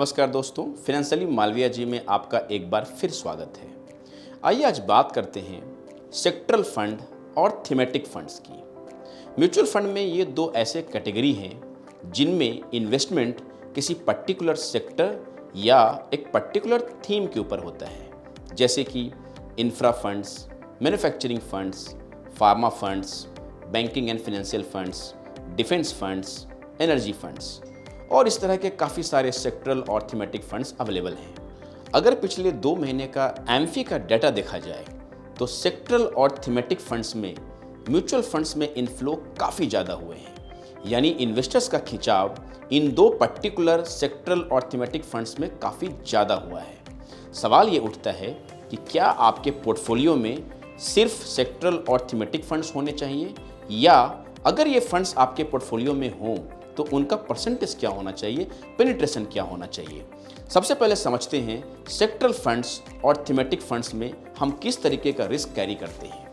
नमस्कार दोस्तों, फाइनेंशियली मालविया जी में आपका एक बार फिर स्वागत है। आइए आज बात करते हैं सेक्टरल फंड और थीमेटिक फंड्स की। म्यूचुअल फंड में ये दो ऐसे कैटेगरी हैं जिनमें इन्वेस्टमेंट किसी पर्टिकुलर सेक्टर या एक पर्टिकुलर थीम के ऊपर होता है, जैसे कि infra funds, manufacturing funds, pharma funds, banking and financial funds, defence funds, energy funds और इस तरह के काफ़ी सारे सेक्टरल और थीमेटिक फंड्स अवेलेबल हैं। अगर पिछले 2 महीने का एम्फी का डाटा देखा जाए तो सेक्टरल और थीमेटिक फंड्स में म्यूचुअल फंड्स में इनफ्लो काफ़ी ज़्यादा हुए हैं, यानी इन्वेस्टर्स का खिंचाव इन दो पर्टिकुलर सेक्टरल और थीमेटिक फंड्स में काफ़ी ज़्यादा हुआ है। सवाल ये उठता है कि क्या आपके पोर्टफोलियो में सिर्फ सेक्टरल और थीमेटिक फंड्स होने चाहिए, या अगर ये फंड्स आपके पोर्टफोलियो में हों तो उनका परसेंटेज क्या होना चाहिए, पेनिट्रेशन क्या होना चाहिए। सबसे पहले समझते हैं सेक्टरल फंड्स और थीमेटिक फंड्स में हम किस तरीके का रिस्क कैरी करते हैं।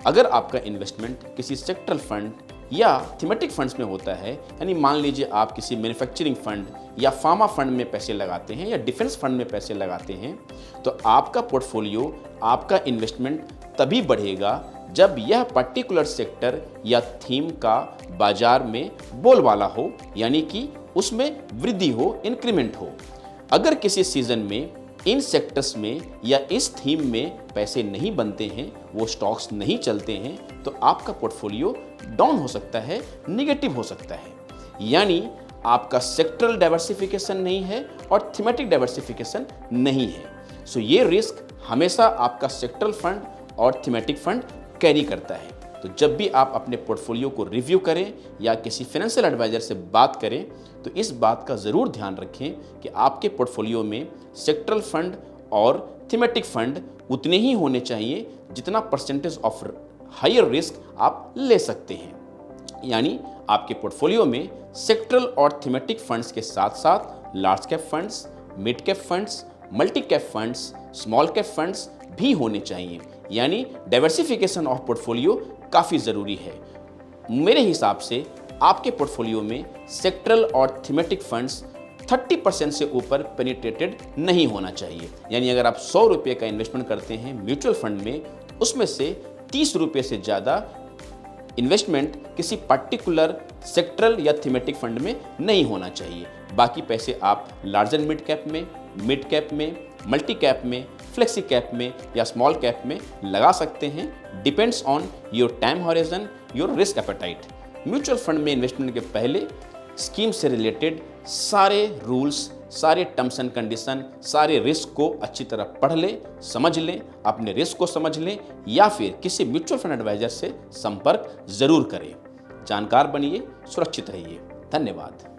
अगर आपका इन्वेस्टमेंट किसी सेक्टरल फंड या थीमेटिक फंड्स में होता है, यानी मान लीजिए आप किसी मैन्युफैक्चरिंग फंड या फार्मा फंड में पैसे लगाते हैं या डिफेंस फंड में पैसे लगाते हैं, तो आपका पोर्टफोलियो, आपका इन्वेस्टमेंट तभी बढ़ेगा जब यह पर्टिकुलर सेक्टर या थीम का बाजार में बोलबाला हो, यानी कि उसमें वृद्धि हो, इंक्रीमेंट हो। अगर किसी सीजन में इन सेक्टर्स में या इस थीम में पैसे नहीं बनते हैं, वो स्टॉक्स नहीं चलते हैं, तो आपका पोर्टफोलियो डाउन हो सकता है, निगेटिव हो सकता है। यानी आपका सेक्टरल डाइवर्सिफिकेशन नहीं है और थीमेटिक डाइवर्सिफिकेशन नहीं है। सो ये रिस्क हमेशा आपका सेक्टरल फंड और थीमेटिक फंड कैरी करता है। तो जब भी आप अपने पोर्टफोलियो को रिव्यू करें या किसी फाइनेंशियल एडवाइजर से बात करें तो इस बात का ज़रूर ध्यान रखें कि आपके पोर्टफोलियो में सेक्टरल फंड और थीमेटिक फंड उतने ही होने चाहिए जितना परसेंटेज ऑफ हायर रिस्क आप ले सकते हैं। यानी आपके पोर्टफोलियो में सेक्टरल और थीमेटिक फंड्स के साथ साथ large cap funds, mid cap funds, multi cap funds, small cap funds भी होने चाहिए। यानी डाइवर्सिफिकेशन ऑफ पोर्टफोलियो काफ़ी ज़रूरी है। मेरे हिसाब से आपके पोर्टफोलियो में सेक्टरल और थीमेटिक फंड्स 30% से ऊपर पेनिट्रेटेड नहीं होना चाहिए। यानी अगर आप 100 रुपये का इन्वेस्टमेंट करते हैं म्यूचुअल फंड में, उसमें से 30 रुपये से ज़्यादा इन्वेस्टमेंट किसी पर्टिकुलर सेक्टरल या थीमेटिक फंड में नहीं होना चाहिए। बाकी पैसे आप लार्ज एंड मिड कैप में, मल्टी कैप में, फ्लेक्सी कैप में या स्मॉल कैप में लगा सकते हैं। Depends on your time horizon, your risk appetite. Mutual fund में इन्वेस्टमेंट के पहले स्कीम से रिलेटेड सारे रूल्स, सारे टर्म्स एंड कंडीशन, सारे रिस्क को अच्छी तरह पढ़ लें, समझ लें, अपने रिस्क को समझ लें, या फिर किसी म्यूचुअल फंड एडवाइजर से संपर्क जरूर करें। जानकार बनिए, सुरक्षित रहिए। धन्यवाद।